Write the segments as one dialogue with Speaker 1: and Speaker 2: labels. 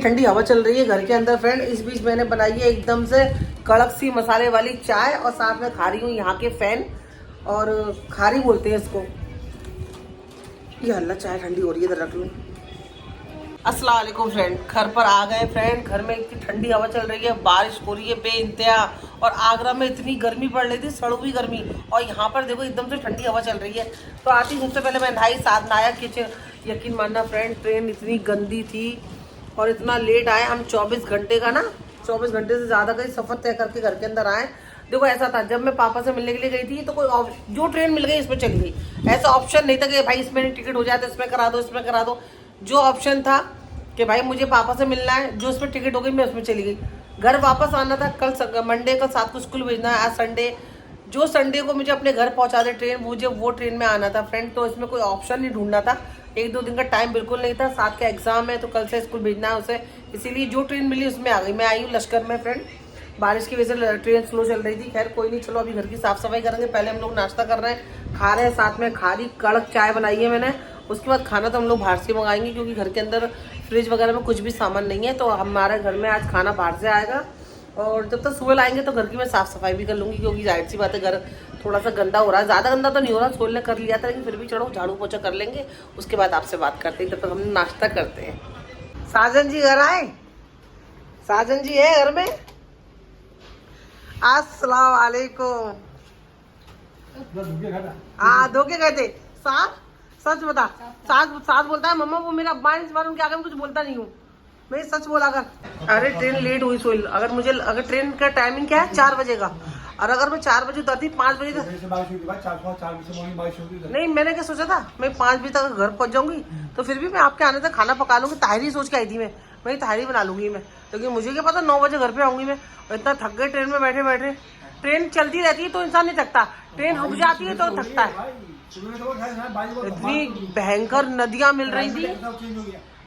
Speaker 1: ठंडी हवा चल रही है घर के अंदर फ्रेंड। इस बीच मैंने बनाई है एकदम से कड़क सी मसाले वाली चाय और साथ में खा रही हूँ यहाँ के फैन, और खारी बोलते हैं इसको। ये हल्ला चाय ठंडी हो रही है, इधर रख लूँ। अस्सलाम वालेकुम फ्रेंड, घर पर आ गए फ्रेंड। घर में इतनी ठंडी हवा चल रही है, बारिश हो रही है बेइंतहा, और आगरा में इतनी गर्मी पड़ रही थी, सड़ुई गर्मी, और यहाँ पर देखो एकदम से ठंडी हवा चल रही है। तो आती सबसे पहले मैं नहाई, साथ नहाया किचन। यकीन मानना फ्रेंड, ट्रेन इतनी गंदी थी और इतना लेट आए हम। 24 घंटे का ना, 24 घंटे से ज़्यादा का सफ़र तय करके घर के अंदर आए। देखो ऐसा था, जब मैं पापा से मिलने के लिए गई थी तो कोई जो ट्रेन मिल गई इसमें चली गई। ऐसा ऑप्शन नहीं था कि भाई इसमें टिकट हो जाए तो इसमें करा दो, इसमें करा दो। जो ऑप्शन था कि भाई मुझे पापा से मिलना है, जो उसमें टिकट हो गई मैं उसमें चली गई। घर वापस आना था कल मंडे, कल 7 को स्कूल भेजना है, आज संडे। जो संडे को मुझे अपने घर पहुंचा दे ट्रेन, मुझे वो ट्रेन में आना था फ्रेंड। तो इसमें कोई ऑप्शन नहीं ढूंढना था, 1-2 दिन का टाइम बिल्कुल नहीं था। 7 का एग्जाम है तो कल से स्कूल भेजना है उसे, इसीलिए जो ट्रेन मिली उसमें आ गई। मैं आई हूँ लश्कर में फ्रेंड। बारिश की वजह से ट्रेन स्लो चल रही थी। खैर कोई नहीं, चलो अभी घर की साफ सफाई करेंगे। पहले हम लोग नाश्ता कर रहे हैं, खा रहे हैं, साथ में खारी कड़क चाय बनाई है मैंने। उसके बाद खाना तो हम लोग बाहर से मंगाएंगे, क्योंकि घर के अंदर फ्रिज वगैरह में कुछ भी सामान नहीं है। तो हमारे घर में आज खाना बाहर से आएगा, और जब तक सुबह लाएंगे तो घर की मैं साफ़ सफाई भी कर लूँगी, क्योंकि जाहिर सी बात है घर थोड़ा सा गंदा हो रहा है। ज़्यादा गंदा तो नहीं हो रहा, सोल ने कर लिया था, लेकिन फिर भी चलो झाड़ू पोछा कर लेंगे। उसके बाद आपसे बात करते हैं, तब तक हम नाश्ता करते हैं। साजन जी घर आए? साजन जी है घर में? अस्सलाम वालेकुम। हाँ धोखे गए थे। साथ सच बता, साथ बोलता है मम्मा वो मेरा अब्बा है, इस बार उनके आगे मैं कुछ बोलता नहीं हूँ, मैं सच बोला कर। अरे ट्रेन लेट हुई सोइल, अगर ट्रेन का टाइमिंग क्या है 4 बजे का, और अगर मैं 4 बजे उतरती 5 बजे तक नहीं, मैंने क्या सोचा था मैं 5 बजे तक घर पहुंच जाऊंगी, तो फिर भी मैं आपके आने तक खाना पका लूंगी। ताहरी सोच के आई थी मैं ताहरी बना लूंगी मैं, क्योंकि मुझे क्या पता 9 बजे घर पे आऊंगी मैं। और इतना थक गई ट्रेन में बैठे बैठे। ट्रेन चलती रहती है तो इंसान नहीं थकता, ट्रेन रुक जाती है तो थकता है। इतनी भयंकर नदियां मिल रही थी।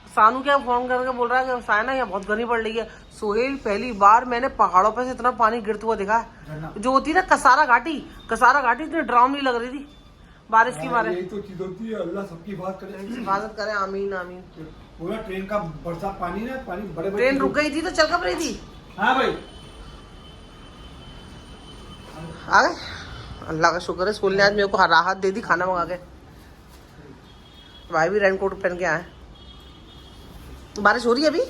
Speaker 1: सानू क्या फोन करके बोल रहा है कि सायना यहाँ बहुत गर्मी पड़ रही है। सोहेल पहली बार मैंने पहाड़ों पे से इतना पानी गिरता हुआ देखा है। जो होती है ना कसारा घाटी इतनी डरावनी लग रही थी बारिश की मारे।
Speaker 2: यही तो चीज होती है, अल्लाह सबकी
Speaker 1: हिफाजत करे, आमीन आमीन।
Speaker 2: पूरा ट्रेन का बरसात पानी ना, पानी बड़े
Speaker 1: ट्रेन रुक गई थी तो चल कब रही थी।
Speaker 2: हाँ भाई
Speaker 1: आ गए, अल्लाह का शुक्र है। स्कूल ने आज मेरे को राहत दे दी खाना मंगा के। भाई भी रेनकोट पहन के आए। बारिश हो रही है अभी,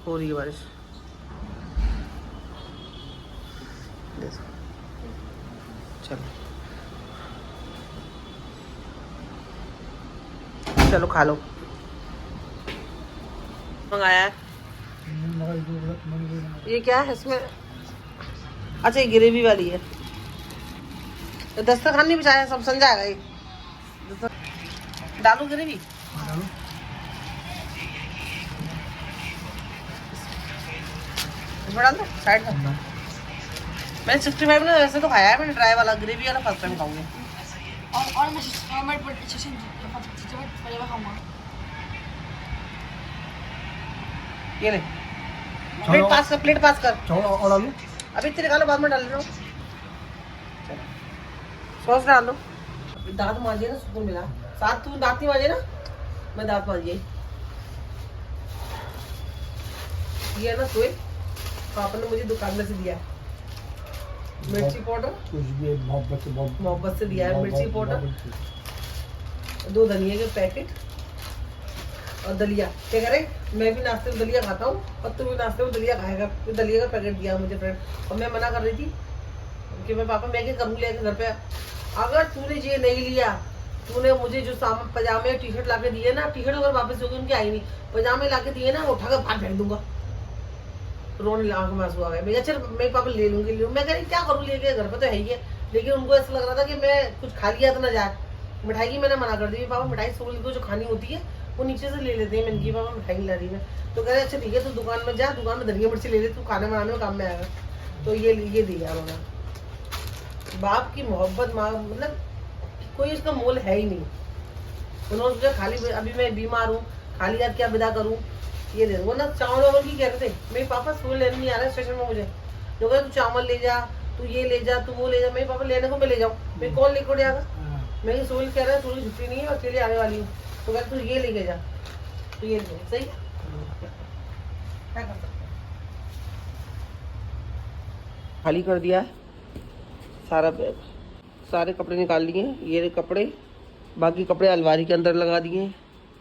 Speaker 1: हो रही है बारिश। चलो चलो खा लो। मंगाया है ये क्या है इसमें? अच्छा ये ग्रेवी वाली है। दस्तरखान नहीं बिछाया, सब समझ आएगा ये। डालू ग्रेवी, डाल दो साइड में। मैंने 65 ना वैसे तो खाया है मैंने, ड्राई वाला। ग्रेवी वाला फर्स्ट टाइम खाऊंगी। ये ले, प्लेट पास कर।
Speaker 2: और आलू
Speaker 1: अभी तेरे निकालो, बाद में डाल रहा हूँ। सॉस डाल दो। दांत मांजिए ना, सुकून मिला। साथ तू दांत नहीं मांजे ना, मैं दांत मांजिए। ये है ना सोए, पापा ने मुझे दुकान में से दिया है। मिर्ची पाउडर मोहब्बत से दिया है। मिर्ची पाउडर, 2 धनिया के पैकेट, और दलिया। क्या करें, मैं भी नाश्ते में दलिया खाता हूँ और तू भी नाश्ते में दलिया खाएगा। तो दलिया का पैकेट दिया मुझे फ्रेंड। और मैं मना कर रही थी कि मैं पापा मैं क्या करूँ लेके घर पे। अगर तूने ये नहीं लिया, तूने मुझे जो सामान पजामे टी शर्ट ला के दिए ना, टी शर्ट अगर वापस होगी उनकी आई नहीं, पजामे ला के दिए ना, उठा कर बाहर फेंक दूंगा। रोने आंख में आंसू आ गए। मैं चल मेरे पापा ले लूंगी। मैं कह रही क्या करूँ लेके, घर पे तो है ही है। लेकिन उनको ऐसा लग रहा था कि मैं कुछ खा लिया तो ना जाए। मिठाई की मैंने मना कर दी। पापा मिठाई सोल को जो खानी होती है वो नीचे से ले लेते हैं। मैंने की पापा मिठाई ला रही है। तो कह रहे अच्छा ठीक है, तू दुकान में जा, दुकान में धनिया मिर्ची ले ले, तू खाने बनाने में काम में आएगा। तो ये दिया मना। बाप की मोहब्बत माँ, मतलब कोई इसका मोल है ही नहीं। उन्होंने सोचा खाली अभी मैं बीमार हूँ, खाली याद क्या विदा करूँ, ये दे वो ना। चावल वावल की कह रहे थे, मेरे पापा स्कूल लेने नहीं आ रहे स्टेशन में मुझे। जो कह तू चावल ले जा, तू ये ले जा, तू वो ले जा। मेरे पापा लेने को मैं ले जाऊँ, मैं कौन लेकर जाएगा। मैं सोल कह रहा है सोल छुट्टी नहीं है, अकेले आने वाली हूँ। तो कह तू ये लेके जा, तो ये सही है। क्या कर सकते हैं। खाली कर दिया है सारा बैग, सारे कपड़े निकाल लिए, ये कपड़े, बाकी कपड़े अलमारी के अंदर लगा दिए।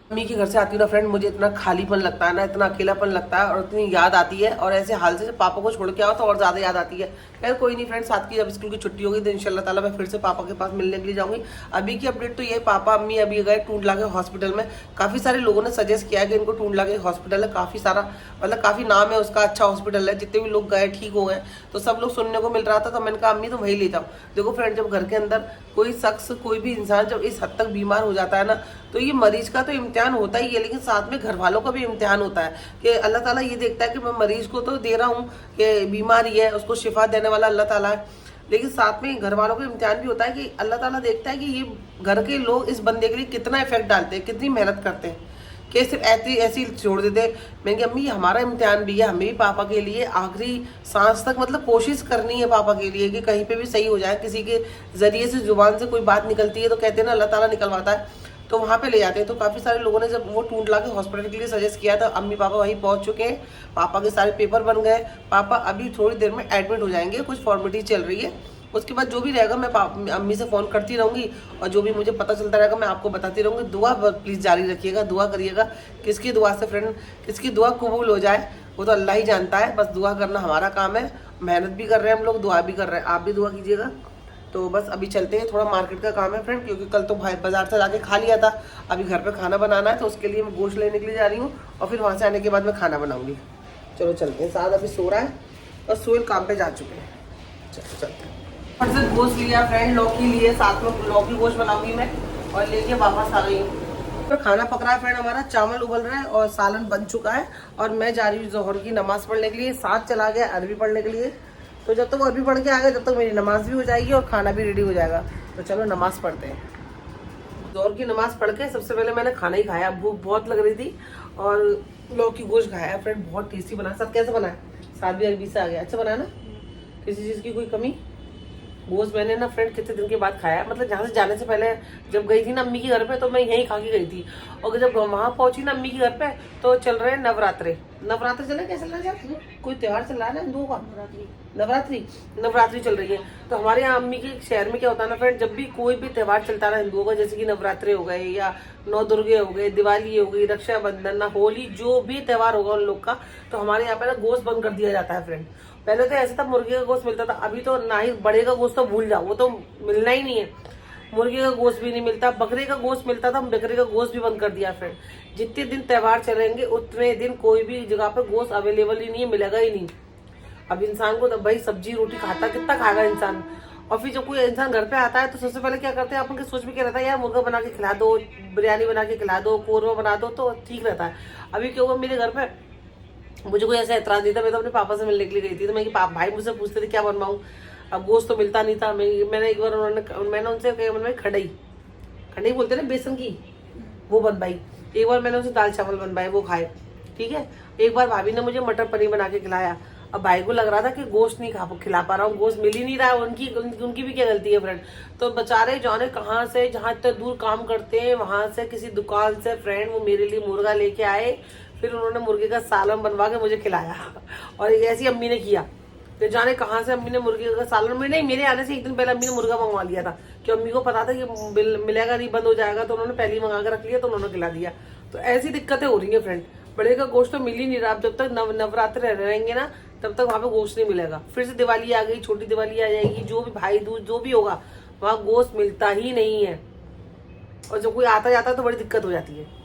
Speaker 1: मम्मी के घर से आती हूँ ना फ्रेंड, मुझे इतना खालीपन लगता है ना, इतना अकेलापन लगता है और इतनी याद आती है, और ऐसे हाल से जब पापा को छोड़ के आओ तो और ज़्यादा याद आती है। खैर कोई नहीं फ्रेंड, साथ की जब स्कूल की छुट्टी होगी तो इंशाल्लाह ताला मैं फिर से पापा के पास मिलने के लिए जाऊँगी। अभी की अपडेट तो ये, पापा अम्मी अभी गए टूंडला के हॉस्पिटल में। काफ़ी सारे लोगों ने सजेस्ट किया कि इनको टूंडला के हॉस्पिटल है, काफ़ी सारा मतलब काफ़ी नाम है उसका, अच्छा हॉस्पिटल है, जितने भी लोग गए ठीक हो गए, तो सब लोग सुनने को मिल रहा था। तो मैंने कहा अम्मी तो वही ले जाओ। देखो फ्रेंड, जब घर के अंदर कोई शख्स, कोई भी इंसान जब इस हद तक बीमार हो जाता है ना, तो ये मरीज का तो इम्तिहान होता ही है, लेकिन साथ में घर वालों का भी इम्तिहान होता है कि अल्लाह ताला ये देखता है कि मैं मरीज को तो दे रहा हूँ कि बीमारी है, उसको शिफा देने वाला अल्लाह ताला है, लेकिन साथ में घर वालों का इम्तिहान भी होता है कि अल्लाह ताला देखता है कि ये घर के लोग इस बंदे के लिए कितना इफेक्ट डालते हैं, कितनी मेहनत करते हैं, कि सिर्फ ऐसी छोड़ देते। मैं कि अम्मी हमारा इम्तिहान भी है, हमें भी पापा के लिए आखिरी सांस तक मतलब कोशिश करनी है पापा के लिए कि कहीं पे भी सही हो जाए। किसी के जरिए से, जुबान से कोई बात निकलती है तो कहते हैं ना अल्लाह ताला निकलवाता है, तो वहाँ पे ले जाते हैं। तो काफ़ी सारे लोगों ने जब वो टूंडला के हॉस्पिटल के लिए सजेस्ट किया था, अम्मी पापा वहीं पहुँच चुके हैं, पापा के सारे पेपर बन गए, पापा अभी थोड़ी देर में एडमिट हो जाएंगे, कुछ फॉर्मेलिटी चल रही है, उसके बाद जो भी रहेगा मैं अम्मी से फ़ोन करती रहूँगी, और जो भी मुझे पता चलता रहेगा मैं आपको बताती रहूँगी। दुआ प्लीज़ जारी रखिएगा, दुआ करिएगा। किसकी दुआ से फ्रेंड, किसकी दुआ कबूल हो जाए वो तो अल्लाह ही जानता है, बस दुआ करना हमारा काम है। मेहनत भी कर रहे हैं हम लोग, दुआ भी कर रहे हैं, आप भी दुआ कीजिएगा। तो बस अभी चलते हैं, थोड़ा मार्केट का काम है फ्रेंड, क्योंकि कल तो बाजार से जाके खा लिया था, अभी घर पे खाना बनाना है, तो उसके लिए मैं गोश्त लेने के लिए जा रही हूँ, और फिर वहाँ से आने के बाद मैं खाना बनाऊँगी। चलो चलते हैं। साथ अभी सो रहा है और सोहेल काम पे जा चुके हैं। चलो चलते हैं। और से गोश्त लिया फ्रेंड, लौकी लिए, साथ में लौकी गोश्त बनाऊंगी मैं, और लेके वापस आ गई हूँ। तो खाना पक रहा है फ्रेंड हमारा, चावल उबल रहा है और सालन बन चुका है, और मैं जा रही हूँ जोहर की नमाज़ पढ़ने के लिए। साथ चला गया अरबी पढ़ने के लिए, तो जब तक वो अरबी पढ़ के आ गए तब तक मेरी नमाज भी हो जाएगी और खाना भी रेडी हो जाएगा। तो चलो नमाज पढ़ते हैं। जोहर की नमाज पढ़ के सबसे पहले मैंने खाना ही खाया, भूख बहुत लग रही थी, और लौकी गोश्त खाया फ्रेंड, बहुत टेस्टी बना। सब कैसे बना है? साथ भी अरबी से आ गया, अच्छा बना ना, किसी चीज़ की कोई कमी। गोश्त मैंने ना फ्रेंड कितने दिन के बाद खाया, मतलब जहाँ से जाने से पहले जब गई थी ना अम्मी के घर पे, तो मैं यहीं खा के गई थी, और जब वहाँ पहुंची ना अम्मी के घर पे, तो चल रहे हैं नवरात्रे चल रहे, क्या चल रहा है, कोई त्योहार चल रहा है ना हिंदुओं का, नवरात्रि चल रही है। तो हमारे यहाँ अम्मी के शहर में क्या होता है ना फ्रेंड, जब भी कोई भी त्योहार चलता है ना हिंदुओं का, जैसे कि नवरात्रे हो गए, या नौ दुर्गे हो गए, दिवाली हो गई, रक्षाबंधन ना, होली, जो भी त्योहार होगा उन लोग का, तो हमारे यहाँ पे ना गोश्त बंद कर दिया जाता है फ्रेंड। पहले तो ऐसा था मुर्गे का गोश्त मिलता था, अभी तो ना ही, बड़े का गोश्त तो भूल जाओ, वो तो मिलना ही नहीं है। मुर्गे का गोश्त भी नहीं मिलता, बकरे का गोश्त मिलता था, बकरे का गोश्त भी बंद कर दिया फ्रेंड। जितने दिन त्योहार चलेंगे उतने दिन कोई भी जगह पे गोश्त अवेलेबल ही नहीं है, मिलेगा ही नहीं। अब इंसान को तो भाई सब्जी रोटी खाता कितना खाएगा इंसान, और फिर जब कोई इंसान घर पे आता है तो सबसे पहले क्या करते हैं, अपन की सोच में क्या रहता है, यार मुर्गा बना के खिला दो, बिरयानी बना के खिला दो, कोरमा बना दो, तो ठीक रहता है। अभी क्या हुआ मेरे घर पे, मुझे कोई ऐसा एतराज नहीं था, मैं तो अपने पापा से मिलने के लिए गई थी, तो मैं कि भाई मुझसे पूछते थे क्या बनवाऊँ, अब गोश्त तो मिलता नहीं था। मैंने एक बार मैंने उनसे कहा बनवाई खड़ई बोलते ना बेसन की, वो बनवाई। एक बार मैंने उनसे दाल चावल बनवाए, वो खाए, ठीक है। एक बार भाभी ने मुझे मटर पनीर बना के खिलाया। अब भाई को लग रहा था कि गोश्त नहीं खिला पा रहा हूँ, गोश्त मिल ही नहीं रहा है, उनकी भी क्या गलती है फ्रेंड। तो बेचारे जाने कहाँ से, जहाँ इतना दूर काम करते हैं, वहां से किसी दुकान से फ्रेंड वो मेरे लिए मुर्गा लेके आए, फिर उन्होंने मुर्गे का सालन बनवा के मुझे खिलाया, और ऐसी अम्मी ने किया। तो जाने कहाँ से अम्मी ने मुर्गे का सालन, में नहीं, मेरे आने से एक दिन पहले अम्मी ने मुर्गा मंगवा लिया था, कि अम्मी को पता था कि मिलेगा नहीं, बंद हो जाएगा, तो उन्होंने पहले ही मंगा के रख लिया, तो उन्होंने खिला दिया। तो ऐसी दिक्कतें हो रही है फ्रेंड, बड़े का गोश्त तो मिल ही नहीं रहा। जब तक नवरात्र रहेंगे ना तब तक वहाँ पे गोश्त नहीं मिलेगा। फिर से दिवाली आ गई, छोटी दिवाली आ जाएगी, जो भी भाई दूज जो भी होगा, वहाँ गोश्त मिलता ही नहीं है, और जब कोई आता जाता है तो बड़ी दिक्कत हो जाती है।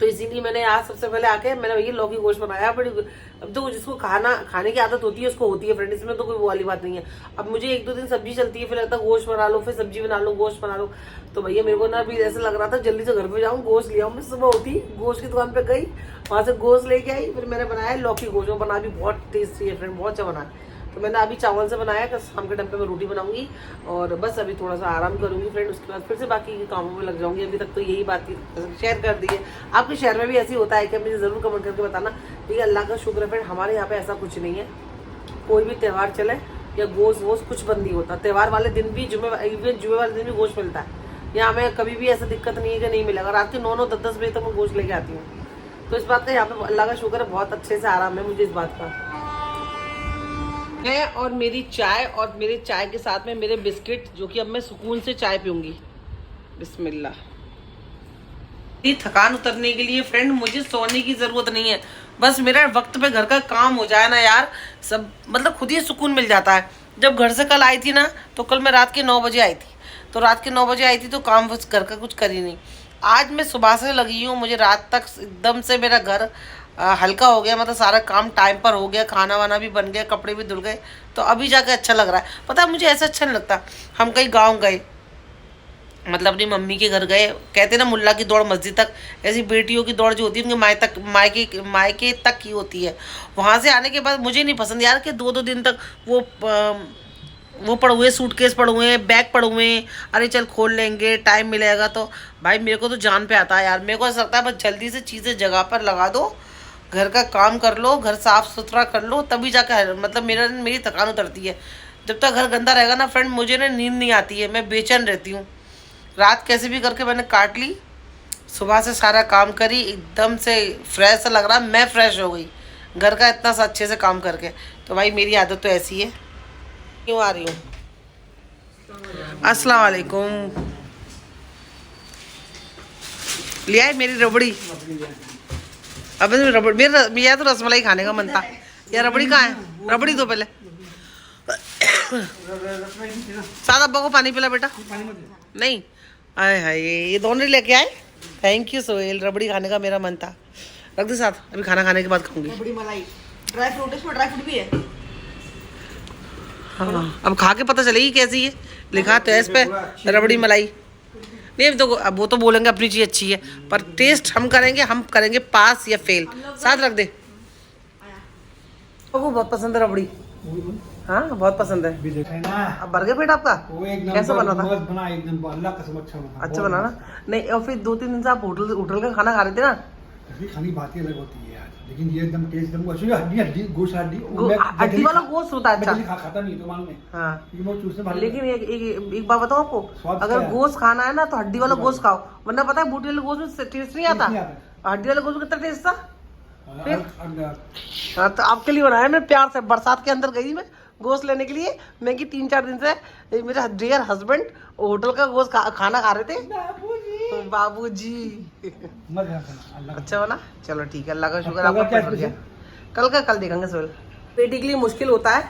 Speaker 1: तो इसीलिए मैंने आज सबसे पहले आके मैंने वही लौकी गोश्त बनाया। बड़ी अब तो जिसको खाने की आदत होती है उसको होती है फ्रेंड, इसमें तो कोई वो वाली बात नहीं है। अब मुझे एक दो दिन सब्जी चलती है, फिर लगता है गोश्त बना लो, फिर सब्जी बना लो, गोश्त बना लो। तो भैया मेरे को ना अभी ऐसा लग रहा था जल्दी से घर पे जाऊँ, गोश्त ले आऊँ। मैं सुबह उठी, गोश्त की दुकान पे गई, वहाँ से गोश्त लेके आई, फिर मैंने बनाया लौकी गोश्त। बना भी बहुत टेस्टी है फ्रेंड, बहुत अच्छा बना। तो मैंने अभी चावल से बनाया कि शाम के टाइम पे मैं रोटी बनाऊंगी, और बस अभी थोड़ा सा आराम करूंगी फ्रेंड, उसके बाद फिर से बाकी के कामों में लग जाऊंगी। अभी तक तो यही बात शेयर कर दी है। आपके शहर में भी ऐसी होता है कि मुझे ज़रूर कमेंट करके बताना। ठीक है, अल्लाह का शुक्र है फ्रेंड, हमारे यहाँ पे ऐसा कुछ नहीं है। कोई भी त्यौहार चले या गोश्त वोश्त कुछ बंद नहीं होता। त्यौहार वाले दिन भी, जुमे वाले दिन भी गोश्त मिलता है। यहाँ हमें कभी भी ऐसा दिक्कत नहीं है कि नहीं मिलेगा। रात के 9-9, 10-10 बजे तक मैं गोश्त लेके आती हूँ। तो इस बात का यहाँ पे अल्लाह का शुक्र है, बहुत अच्छे से आराम है मुझे इस बात का है। और मेरी चाय, और मेरे चाय के साथ में मेरे बिस्किट, जो कि अब मैं सुकून से चाय पीऊंगी। बिस्मिल्लाह। थकान उतरने के लिए फ्रेंड मुझे सोने की जरूरत नहीं है, बस मेरा वक्त पे घर का काम हो जाए ना यार, सब मतलब खुद ही सुकून मिल जाता है। जब घर से कल आई थी ना, तो कल मैं रात के 9 बजे आई थी, तो रात के 9 बजे आई थी तो काम बस घर का कुछ कर ही नहीं। आज मैं सुबह से लगी हूँ, मुझे रात तक एकदम से मेरा घर हल्का हो गया, मतलब सारा काम टाइम पर हो गया, खाना वाना भी बन गया, कपड़े भी धुल गए, तो अभी जाकर अच्छा लग रहा है। पता है मुझे ऐसा अच्छा नहीं लगता। हम कहीं गाँव गए, मतलब अपनी मम्मी के घर गए, कहते ना मुल्ला की दौड़ मस्जिद तक, ऐसी बेटियों की दौड़ जो होती है उनके मायके तक की होती है। वहाँ से आने के बाद मुझे नहीं पसंद यार कि 2-2 दिन तक वो पड़े हुए, सूटकेस पड़े हुए हैं, बैग पड़े हुए हैं, अरे चल खोल लेंगे टाइम मिलेगा तो। भाई मेरे को तो जान पे आता है यार, मेरे को ऐसा लगता है बस जल्दी से चीज़ें जगह पर लगा दो, घर का काम कर लो, घर साफ सुथरा कर लो, तभी जाकर मतलब मेरी थकान उतरती है। जब तक घर गंदा रहेगा ना फ्रेंड, मुझे ना नींद नहीं आती है, मैं बेचैन रहती हूँ। रात कैसे भी करके मैंने काट ली, सुबह से सारा काम करी, एकदम से फ्रेश लग रहा, मैं फ्रेश हो गई घर का इतना सा अच्छे से काम करके। तो भाई मेरी आदत तो ऐसी है। क्यों आ रही हूँ? अस्सलाम वालेकुम। ले आई मेरी रबड़ी। अब मेरा तो रसमलाई खाने का मन था यार। रबड़ी कहाँ है? रबड़ी दो पहले। सादा अब्बा को पानी पिला बेटा। नहीं, आए हाय, ये दोनों लेके आए। थैंक यू सोहेल, रबड़ी खाने का मेरा मन था। रख दे साथ, अभी खाना खाने के बाद खाऊंगी।
Speaker 3: रबड़ी मलाई, ड्राई फ्रूट, इसमें ड्राई फ्रूट भी है।
Speaker 1: हाँ, अब खा के पता चलेगी कैसी है। लिखा तो है इस पे रबड़ी मलाई। नहीं तो अब वो तो बोलेंगे अपनी चीज़ अच्छी है, पर टेस्ट हम करेंगे पास या फेल। साथ रख दे। वो बहुत पसंद है रबड़ी। हाँ बहुत पसंद है।
Speaker 2: ना
Speaker 1: अब भर गया पेट आपका?
Speaker 2: वो एक
Speaker 1: कैसा बना था?
Speaker 2: मस्त बना, एकदम अल्लाह कसम अच्छा बना।
Speaker 1: अच्छा बना ना? नहीं, और फिर 2-3 दिन से आप होटल का खाना खा रहे थे ना?
Speaker 2: अभी खाने की बात ही अलग होती है यार, लेकिन ये एकदम टेस्ट एकदम अच्छी। हड्डी गोश्त
Speaker 1: हड्डी वाला गोश्त होता है अच्छा।
Speaker 2: खाता नहीं तो मालूम है।
Speaker 1: हाँ,
Speaker 2: ये मैं चूसने भाग
Speaker 1: लेकिन एक बात बताओ आपको,
Speaker 2: स्वाद
Speaker 1: अगर
Speaker 2: क्या है?
Speaker 1: गोश्त खाना है ना तो हड्डी वाला गोश्त खाओ, वरना पता है बूटी वाले गोश्त में टेस्ट नहीं आता। हड्डी वाले गोश्त में कितना टेस्ट था। फिर हाँ, तो आपके लिए बनाया मैं प्यार से। बरसात के अंदर गई मैं गोश्त लेने के लिए, मैं कि 3-4 दिन से मेरे डियर हस्बैंड होटल का गोश्त खाना खा रहे थे। बाबूजी अच्छा बना? चलो ठीक है, अल्लाह का शुक्र। आपका पेट भर गया। कल देखेंगे सोहेल। बेटी के लिए मुश्किल होता है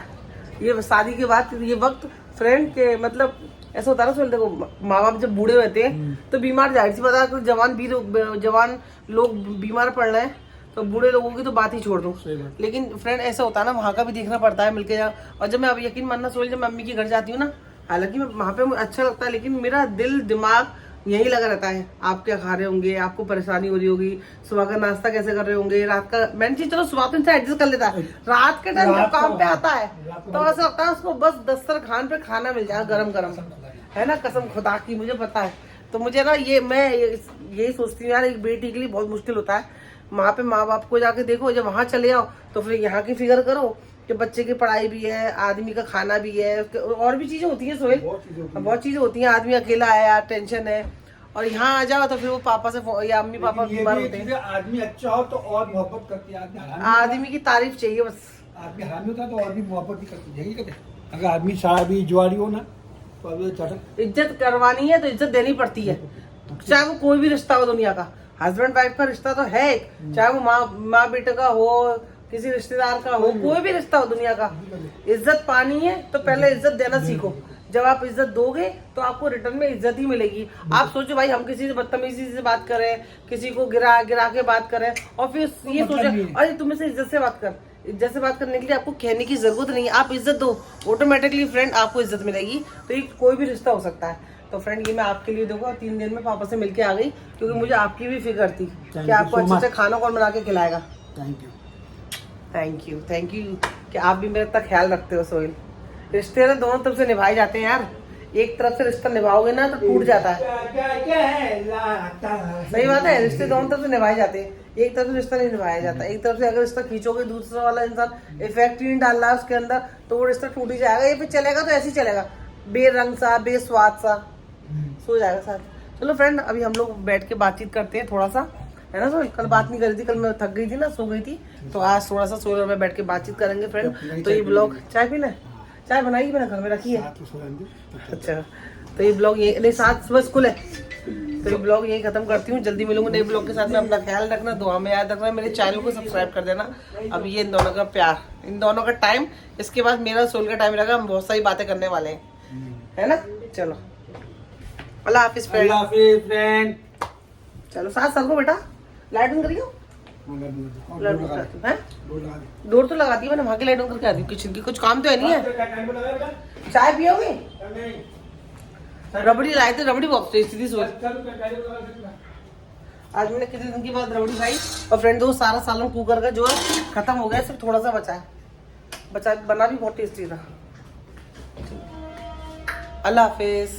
Speaker 1: ये शादी के बाद ये वक्त फ्रेंड के, मतलब ऐसा होता है ना सोहेल, देखो माँ बाप जब बूढ़े होते हैं तो बीमार, जाहिर सी बात है, जवान लोग बीमार पड़ रहे हैं तो बूढ़े लोगों की तो बात ही छोड़ दो। लेकिन फ्रेंड ऐसा होता है ना, वहाँ का भी देखना पड़ता है, मिलके जाओ। और जब मैं अब यकीन मानना सोहेल, जब मैं अम्मी के घर जाती हूँ ना, हालांकि मैं वहाँ पे अच्छा लगता है, लेकिन मेरा दिल दिमाग यही लगा रहता है। आप क्या खा रहे होंगे, आपको परेशानी हो रही होगी, सुबह का नाश्ता कैसे कर रहे होंगे, रात का। मैंने चीज चलो सुबह तो इंसान एडजस्ट कर लेता है, रात के टाइम जब काम पे आता है तो ऐसा लगता है उसको बस दस्तरखान पे खाना मिल जाए गरम गरम, है ना, कसम खुदा की मुझे पता है। तो मुझे ना मैं यही सोचती हूँ यार, एक बेटी के लिए बहुत मुश्किल होता है। वहाँ पे माँ बाप को जाके देखो, जब वहाँ चले आओ तो फिर यहाँ की फिक्र करो कि बच्चे की पढ़ाई भी है, आदमी का खाना भी है, और भी चीजें होती हैं सोहेल, बहुत चीजें होती हैं। आदमी अकेला है यार, टेंशन है। और यहाँ आ जाओ तो फिर वो पापा से या अम्मी पापा बीमार होते हैं।
Speaker 2: आदमी अच्छा हो तो और मोहब्बत करती है।
Speaker 1: आदमी की तारीफ चाहिए बस।
Speaker 2: आदमी हरामी होता है तो और भी मोहब्बत ही करती है। कहते अगर आदमी शराबी जुआरी हो ना तो अभी चटक।
Speaker 1: इज्जत करवानी है तो इज्जत देनी पड़ती है, चाहे वो कोई भी रिश्ता हो दुनिया का। हस्बैंड वाइफ का रिश्ता तो है, चाहे वो माँ बेटे का हो, किसी रिश्तेदार का हो, कोई भी रिश्ता हो दुनिया का। इज्जत पानी है तो पहले इज्जत देना सीखो। जब आप इज्जत दोगे तो आपको रिटर्न में इज्जत ही मिलेगी। आप सोचो भाई, हम किसी से बदतमीजी से बात करें, किसी को गिरा के बात करें, और फिर ये सोचे अरे तुम से इज्जत से बात कर। इज्जत से बात करने के लिए आपको कहने की जरूरत नहीं है, आप इज्जत दो, ऑटोमेटिकली फ्रेंड आपको इज्जत मिलेगी। तो ये कोई भी रिश्ता हो सकता है। तो फ्रेंड ये मैं आपके लिए देखो 3 दिन में पापा से मिलके आ गई, क्योंकि मुझे आपकी भी फिक्र थी कि आपको अच्छे से खाना कौन बना के खिलाएगा। थैंक यू कि आप भी मेरा इतना ख्याल रखते हो सोहेल। रिश्ते ना दोनों तरफ से निभाए जाते हैं यार, एक तरफ से रिश्ता निभाओगे ना तो टूट जाता है। सही बात है, रिश्ते दोनों तरफ से निभाए जाते हैं, एक तरफ से रिश्ता नहीं निभाया जाता। एक तरफ से अगर रिश्ता खींचोगे, दूसरा वाला इंसान इफेक्ट ही नहीं डाल रहा है उसके अंदर, तो वो रिश्ता टूट ही जाएगा। ये फिर चलेगा तो ऐसे ही चलेगा, बेरंग सा, बेस्वाद सा, सो जाएगा साथ। चलो फ्रेंड, अभी हम लोग बैठ के बातचीत करते हैं थोड़ा सा। है ना। सोल कल बात नहीं करी थी, कल मैं थक गई थी ना, सो गई थी, तो आज थोड़ा सा सोल में बैठ के बातचीत करेंगे फ्रेंड। तो ये ब्लॉग, चाय पीना है? चाय बनाई मैंने घर में रखी है। अच्छा, तो ये ब्लॉग ये नहीं, 7 सुबह स्कूल है, तो ये ब्लॉग यही खत्म करती हूँ। जल्दी मिलूंगी नए ब्लॉग के साथ में। अपना ख्याल रखना, दुआ में याद रखना, मेरे चैनल को सब्सक्राइब कर देना। अब ये इन दोनों का प्यार, इन दोनों का टाइम, इसके बाद मेरा सोल का टाइम रहेगा। हम बहुत सारी बातें करने वाले हैं, है ना। चलो अल्लाह हाफिज फ्रेंड। चलो साथ सर को बेटा लाइट ऑन करियो। डोर तो लगाती है, मैंने वहाँ की लाइट ऑन करके आती हूँ। किचन की कुछ काम तो है नहीं है। चाय पियोगे? रबड़ी लाए थे, रबड़ी बहुत टेस्टी थी। सोच आज मैंने कितने दिन के बाद रबड़ी खाई। और फ्रेंड दोस्त सारा सालन कुकर का जो है खत्म हो गया, सिर्फ थोड़ा सा बचा है। बना भी बहुत टेस्टी था। अल्लाह हाफिज।